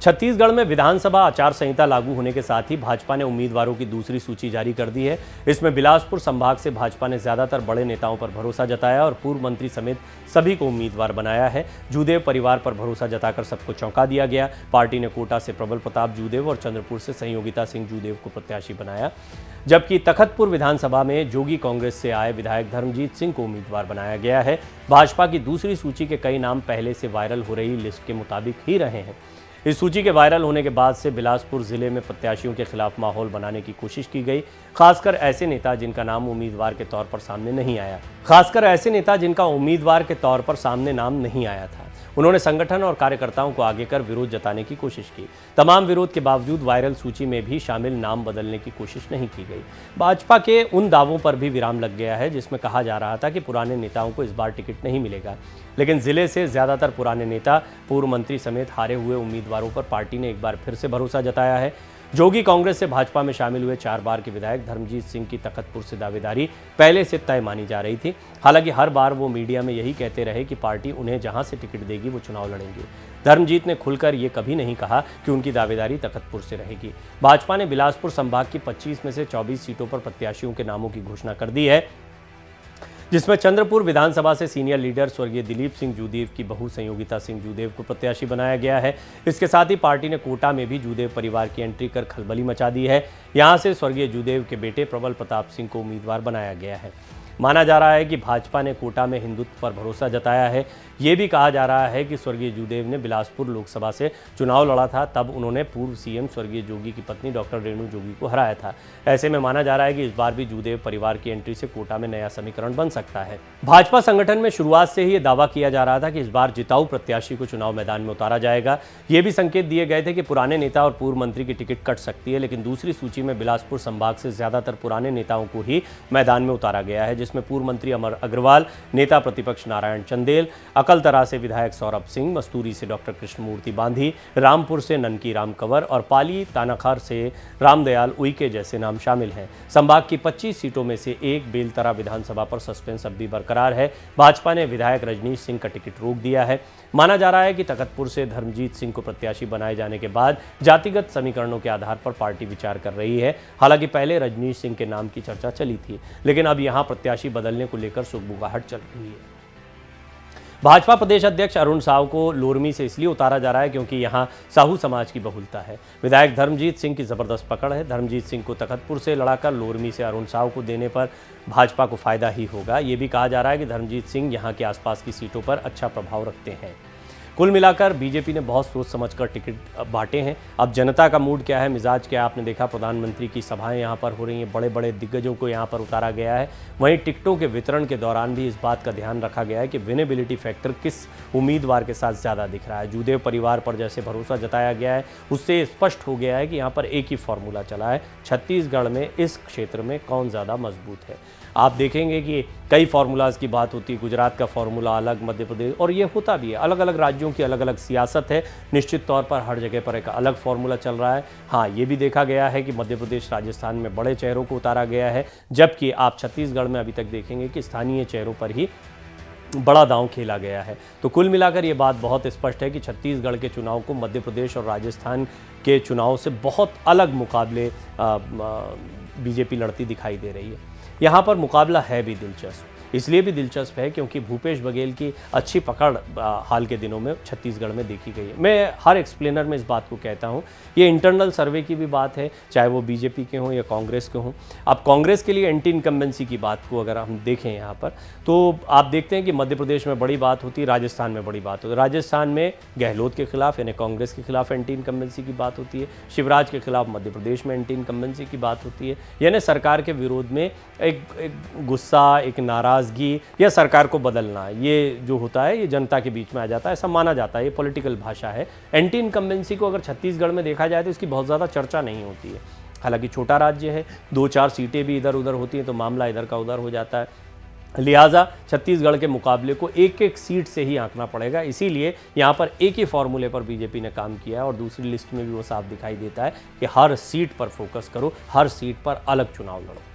छत्तीसगढ़ में विधानसभा आचार संहिता लागू होने के साथ ही भाजपा ने उम्मीदवारों की दूसरी सूची जारी कर दी है। इसमें बिलासपुर संभाग से भाजपा ने ज्यादातर बड़े नेताओं पर भरोसा जताया और पूर्व मंत्री समेत सभी को उम्मीदवार बनाया है। जूदेव परिवार पर भरोसा जताकर सबको चौंका दिया गया। पार्टी ने कोटा से प्रबल प्रताप जूदेव और चंद्रपुर से संयोगिता सिंह जूदेव को प्रत्याशी बनाया, जबकि तखतपुर विधानसभा में जोगी कांग्रेस से आए विधायक धर्मजीत सिंह को उम्मीदवार बनाया गया है। भाजपा की दूसरी सूची के कई नाम पहले से वायरल हो रही लिस्ट के मुताबिक ही रहे हैं। इस सूची के वायरल होने के बाद से बिलासपुर जिले में प्रत्याशियों के खिलाफ माहौल बनाने की कोशिश की गई, खासकर ऐसे नेता जिनका नाम उम्मीदवार के तौर पर सामने नाम नहीं आया था। उन्होंने संगठन और कार्यकर्ताओं को आगे कर विरोध जताने की कोशिश की। तमाम विरोध के बावजूद वायरल सूची में भी शामिल नाम बदलने की कोशिश नहीं की गई। भाजपा के उन दावों पर भी विराम लग गया है जिसमें कहा जा रहा था कि पुराने नेताओं को इस बार टिकट नहीं मिलेगा, लेकिन जिले से ज्यादातर पुराने नेता, पूर्व मंत्री समेत हारे हुए उम्मीदवारों पर पार्टी ने एक बार फिर से भरोसा जताया है। जोगी कांग्रेस से भाजपा में शामिल हुए 4 बार के विधायक धर्मजीत सिंह की तखतपुर से दावेदारी पहले से तय मानी जा रही थी। हालांकि हर बार वो मीडिया में यही कहते रहे कि पार्टी उन्हें जहां से टिकट देगी वो चुनाव लड़ेंगे। धर्मजीत ने खुलकर ये कभी नहीं कहा कि उनकी दावेदारी तखतपुर से रहेगी। भाजपा ने बिलासपुर संभाग की 25 में से 24 सीटों पर प्रत्याशियों के नामों की घोषणा कर दी है, जिसमें चंद्रपुर विधानसभा से सीनियर लीडर स्वर्गीय दिलीप सिंह जूदेव की बहू संयोगिता सिंह जूदेव को प्रत्याशी बनाया गया है। इसके साथ ही पार्टी ने कोटा में भी जूदेव परिवार की एंट्री कर खलबली मचा दी है। यहां से स्वर्गीय जूदेव के बेटे प्रबल प्रताप सिंह को उम्मीदवार बनाया गया है। माना जा रहा है कि भाजपा ने कोटा में हिंदुत्व पर भरोसा जताया है। ये भी कहा जा रहा है कि स्वर्गीय जूदेव ने बिलासपुर लोकसभा से चुनाव लड़ा था, तब उन्होंने पूर्व सीएम स्वर्गीय जोगी की पत्नी डॉक्टर रेणु जोगी को हराया था। ऐसे में माना जा रहा है कि इस बार भी जूदेव परिवार की एंट्री से कोटा में नया समीकरण बन सकता है। भाजपा संगठन में शुरुआत से ही ये दावा किया जा रहा था कि इस बार जिताऊ प्रत्याशी को चुनाव मैदान में उतारा जाएगा। ये भी संकेत दिए गए थे कि पुराने नेता और पूर्व मंत्री की टिकट कट सकती है, लेकिन दूसरी सूची में बिलासपुर संभाग से ज्यादातर पुराने नेताओं को ही मैदान में उतारा गया है, जिसमें पूर्व मंत्री अमर अग्रवाल, नेता प्रतिपक्ष नारायण चंदेल, अकलतरा से विधायक सौरभ सिंह, मस्तूरी से डॉक्टर कृष्णमूर्ति बांधी, रामपुर से ननकी राम कंवर और पाली तानाखर से रामदयाल उइके जैसे नाम शामिल हैं। संभाग की 25 सीटों में से एक बेलतरा विधानसभा पर सस्पेंस अब भी बरकरार है। भाजपा ने विधायक रजनीश सिंह का टिकट रोक दिया है। माना जा रहा है कि तखतपुर से धर्मजीत सिंह को प्रत्याशी बनाए जाने के बाद जातिगत समीकरणों के आधार पर पार्टी विचार कर रही है। हालांकि पहले रजनीश सिंह के नाम की चर्चा चली थी, लेकिन अब यहां प्रत्याशी बदलने को लेकर सुगबुगाहट चल रही है। भाजपा प्रदेश अध्यक्ष अरुण साव को लोरमी से इसलिए उतारा जा रहा है क्योंकि यहां साहू समाज की बहुलता है। विधायक धर्मजीत सिंह की जबरदस्त पकड़ है। धर्मजीत सिंह को तखतपुर से लड़ाकर लोरमी से अरुण साव को देने पर भाजपा को फायदा ही होगा। ये भी कहा जा रहा है कि धर्मजीत सिंह यहां के आसपास की सीटों पर अच्छा प्रभाव रखते हैं। कुल मिलाकर बीजेपी ने बहुत सोच समझकर टिकट बांटे हैं। अब जनता का मूड क्या है, मिजाज क्या है, आपने देखा प्रधानमंत्री की सभाएं यहां पर हो रही हैं, बड़े बड़े दिग्गजों को यहां पर उतारा गया है। वहीं टिकटों के वितरण के दौरान भी इस बात का ध्यान रखा गया है कि विनेबिलिटी फैक्टर किस उम्मीदवार के साथ ज़्यादा दिख रहा है। जूदेव परिवार पर जैसे भरोसा जताया गया है, उससे स्पष्ट हो गया है कि यहाँ पर एक ही फॉर्मूला चला है। छत्तीसगढ़ में इस क्षेत्र में कौन ज़्यादा मजबूत है। आप देखेंगे कि कई फार्मूलाज की बात होती है, गुजरात का फार्मूला अलग, मध्य प्रदेश, और ये होता भी है। अलग अलग राज्यों की अलग अलग सियासत है। निश्चित तौर पर हर जगह पर एक अलग फार्मूला चल रहा है। हाँ, ये भी देखा गया है कि मध्य प्रदेश, राजस्थान में बड़े चेहरों को उतारा गया है, जबकि आप छत्तीसगढ़ में अभी तक देखेंगे कि स्थानीय चेहरों पर ही बड़ा दांव खेला गया है। तो कुल मिलाकर ये बात बहुत स्पष्ट है कि छत्तीसगढ़ के चुनाव को मध्य प्रदेश और राजस्थान के चुनाव से बहुत अलग मुकाबले बीजेपी लड़ती दिखाई दे रही है। यहाँ पर मुकाबला है भी दिलचस्प, इसलिए भी दिलचस्प है क्योंकि भूपेश बघेल की अच्छी पकड़ हाल के दिनों में छत्तीसगढ़ में देखी गई है। मैं हर एक्सप्लेनर में इस बात को कहता हूँ, ये इंटरनल सर्वे की भी बात है, चाहे वो बीजेपी के हों या कांग्रेस के हों। अब कांग्रेस के लिए एंटी इनकम्बेंसी की बात को अगर हम देखें यहाँ पर, तो आप देखते हैं कि मध्य प्रदेश में बड़ी बात होती है, राजस्थान में बड़ी बात होती है। राजस्थान में गहलोत के खिलाफ यानी कांग्रेस के खिलाफ एंटी इनकम्बेंसी की बात होती है, शिवराज के खिलाफ मध्य प्रदेश में एंटी इनकम्बेंसी की बात होती है। यानी सरकार के विरोध में एक गुस्सा, एक नाराज़गी या सरकार को बदलना, ये जो होता है ये जनता के बीच में आ जाता है, ऐसा माना जाता है। ये पॉलिटिकल भाषा है। एंटी इनकम्बेंसी को अगर छत्तीसगढ़ में देखा जाए तो इसकी बहुत ज़्यादा चर्चा नहीं होती है। हालांकि छोटा राज्य है, 2-4 सीटें भी इधर उधर होती हैं तो मामला इधर का उधर हो जाता है। लिहाजा छत्तीसगढ़ के मुकाबले को एक एक सीट से ही आंकना पड़ेगा। इसीलिए यहाँ पर एक ही फॉर्मूले पर बीजेपी ने काम किया है और दूसरी लिस्ट में भी वो साफ दिखाई देता है कि हर सीट पर फोकस करो, हर सीट पर अलग चुनाव लड़ो।